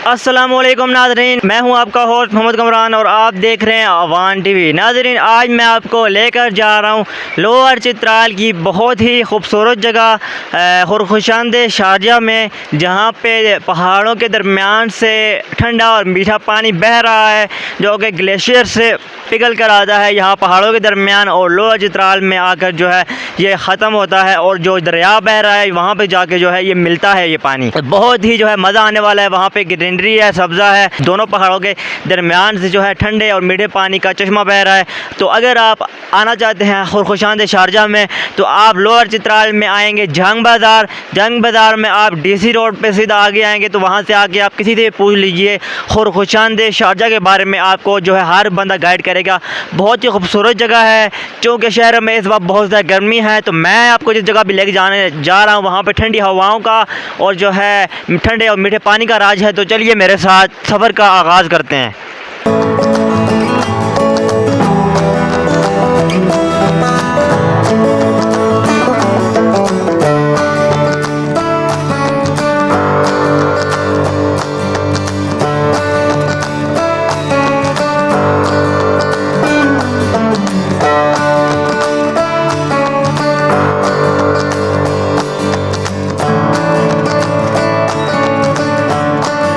अस्सलामुअलैकुम नाज़रीन, मैं हूं आपका होस्ट मोहम्मद कमरान और आप देख रहे हैं अवान टीवी। नाज़रीन, आज मैं आपको लेकर जा रहा हूं लोअर चित्राल की बहुत ही खूबसूरत जगह खुशांदे शारजा में, जहां पे पहाड़ों के दरमियान से ठंडा और मीठा पानी बह रहा है जो कि ग्लेशियर से पिघल कर आता है यहाँ पहाड़ों के दरमियान और लोअर चित्राल में आकर जो है ये ख़त्म होता है और जो दरिया बह रहा है वहाँ पे जाके जो है ये मिलता है। ये पानी बहुत ही जो है मज़ा आने वाला है। वहाँ पे ग्रीनरी है, सब्ज़ा है, दोनों पहाड़ों के दरमियान से जो है ठंडे और मीठे पानी का चश्मा बह रहा है। तो अगर आप आना चाहते हैं खुशांद शारजा में तो आप लोअर चित्राल में आएंगे जंग बाज़ार में आप DC रोड पे सीधा आगे आएंगे तो वहाँ से आके आप किसी से पूछ लीजिए खुशांद शारजा के बारे में, आपको जो है हर बंदा गाइड करेगा। बहुत ही खूबसूरत जगह है। चूँकि शहर में इस वक्त बहुत ज़्यादा गर्मी है तो मैं आपको जिस जगह भी लेके जाने जा रहा हूँ वहाँ पे ठंडी हवाओं का और जो है ठंडे और मीठे पानी का राज है। तो चलिए मेरे साथ सफ़र का आगाज़ करते हैं।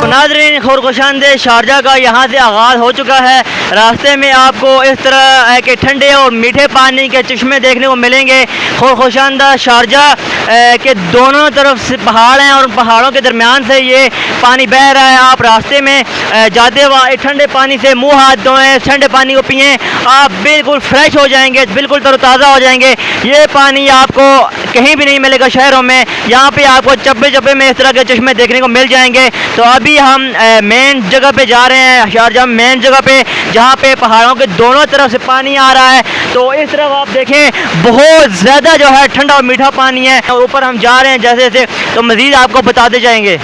नाज़रीन, खुशांद शारजा का यहाँ से आगाज़ हो चुका है। रास्ते में आपको इस तरह के ठंडे और मीठे पानी के चश्मे देखने को मिलेंगे। खुशांद शारजा के दोनों तरफ से पहाड़ हैं और पहाड़ों के दरमियान से ये पानी बह रहा है। आप रास्ते में जाते हुए ठंडे पानी से मुंह हाथ धोएं, ठंडे पानी को पिएं, आप बिल्कुल फ्रेश हो जाएंगे, बिल्कुल तरोताज़ा हो जाएंगे। ये पानी आपको कहीं भी नहीं मिलेगा शहरों में। यहाँ पे आपको चब्बे चब्बे में इस तरह के चश्मे देखने को मिल जाएंगे। तो अभी हम मेन जगह पे जा रहे हैं, शारजा मेन जगह पे, जहाँ पे पहाड़ों के दोनों तरफ से पानी आ रहा है। तो इस तरफ आप देखें बहुत ज़्यादा जो है ठंडा और मीठा पानी है और ऊपर हम जा रहे हैं जैसे जैसे तो मज़ीद आपको बताते जाएंगे।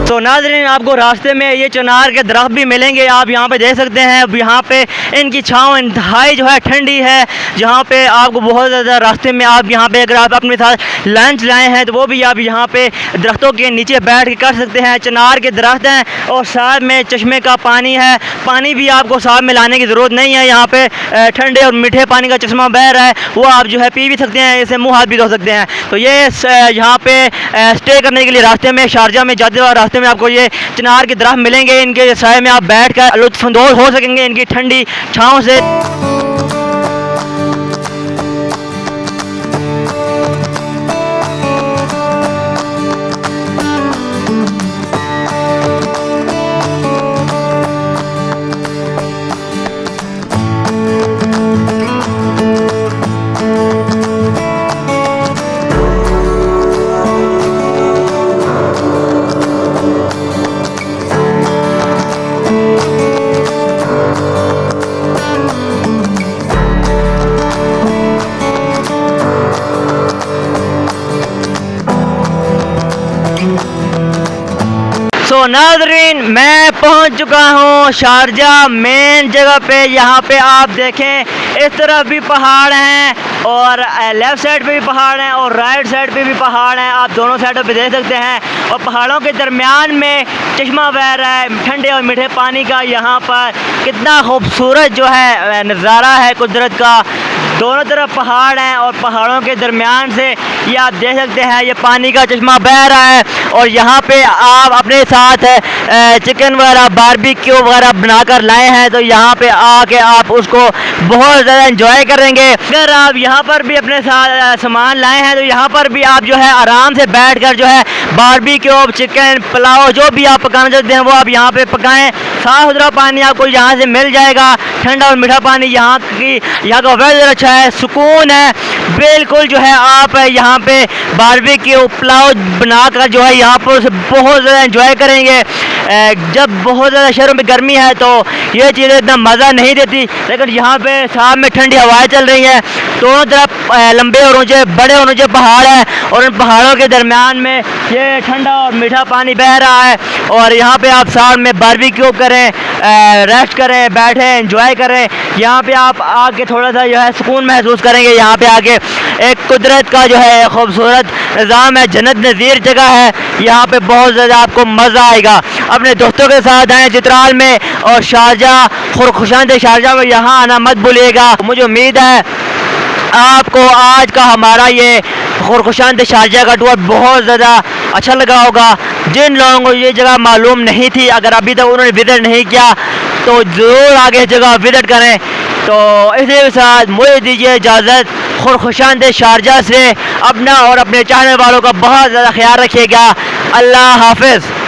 तो नाज़रीन, आपको रास्ते में ये चिनार के दरख्त भी मिलेंगे। आप यहाँ पे देख सकते हैं, अब यहाँ पे इनकी छाँव इंतहाई जो है ठंडी है। जहाँ पे आपको बहुत ज़्यादा रास्ते में आप यहाँ पे अगर आप अपने साथ लंच लाए हैं तो वो भी आप यहाँ पे दरख्तों के नीचे बैठ के कर सकते हैं। चिनार के दरख्त हैं और साथ में चश्मे का पानी है। पानी भी आपको साथ में लाने की ज़रूरत नहीं है। यहाँ पे ठंडे और मीठे पानी का चश्मा बह रहा है, वो आप जो है पी भी सकते हैं, इसे मुँह हाथ भी धो सकते हैं। तो ये यहाँ पे स्टे करने के लिए रास्ते में शारजा में जाते हुए रास्ते में आपको ये चिनार के दरख्त मिलेंगे। इनके साए में आप बैठकर लुत्फ़अंदोज़ हो सकेंगे इनकी ठंडी छाँव से। तो नाज़रीन, मैं पहुंच चुका हूं शारजा मेन जगह पे। यहाँ पे आप देखें इस तरफ भी पहाड़ हैं और लेफ़्ट साइड पे भी पहाड़ हैं और राइट साइड पे भी पहाड़ हैं। आप दोनों साइडों पे देख सकते हैं और पहाड़ों के दरमियान में चश्मा बह रहा है ठंडे और मीठे पानी का। यहाँ पर कितना खूबसूरत जो है नज़ारा है कुदरत का। दोनों तरफ पहाड़ हैं और पहाड़ों के दरमियान से ये आप देख सकते हैं ये पानी का चश्मा बह रहा है। और यहाँ पे आप अपने साथ चिकन वगैरह बारबेक्यू वगैरह बनाकर लाए हैं तो यहाँ पे आके आप उसको बहुत ज़्यादा एंजॉय करेंगे। अगर आप यहाँ पर भी अपने साथ सामान लाए हैं तो यहाँ पर भी आप जो है आराम से बैठकर जो है बारबेक्यू चिकन पुलाव जो भी आप पकाना चाहते हैं वो आप यहाँ पे पकाएं। साफ़ सुथरा पानी आपको यहाँ से मिल जाएगा, ठंडा और मीठा पानी। यहाँ का वेदर अच्छा अच्छा है, सुकून है बिल्कुल। जो है आप यहाँ पे बारबेक्यू पुलाव बनाकर जो है यहाँ पर बहुत ज़्यादा एंजॉय करेंगे। जब बहुत ज़्यादा शहरों में गर्मी है तो ये चीज़ें इतना मज़ा नहीं देती, लेकिन यहाँ पे साथ में ठंडी हवाएं चल रही हैं। दोनों तरफ लंबे और ऊंचे, बड़े और ऊंचे पहाड़ हैं और उन पहाड़ों के दरमियान में ये ठंडा और मीठा पानी बह रहा है। और यहाँ पे आप साथ में बारबेक्यू करें, रेस्ट करें, बैठें, एंजॉय करें। यहाँ पे आप आके थोड़ा सा जो है सुकून महसूस करेंगे। यहाँ पे आके एक कुदरत का जो है खूबसूरत निज़ाम है, जन्नत नज़ीर जगह है। यहाँ पे बहुत ज़्यादा आपको मज़ा आएगा। अपने दोस्तों के साथ आएँ चित्राल में और शारजाह, खुशखुशांद शारजाह में यहाँ आना मत भूलिएगा। मुझे उम्मीद है आपको आज का हमारा ये खुशखुशांद शारजाह का टूर बहुत ज़्यादा अच्छा लगा होगा। जिन लोगों को ये जगह मालूम नहीं थी, अगर अभी तक उन्होंने विज़िट नहीं किया तो ज़रूर आगे जगह विज़िट करें। तो इसी के साथ मुझे दीजिए इजाज़त। खुशखुशांद शारजाह से अपना और अपने चाहने वालों का बहुत ज़्यादा ख्याल रखिएगा। अल्लाह हाफ़िज़।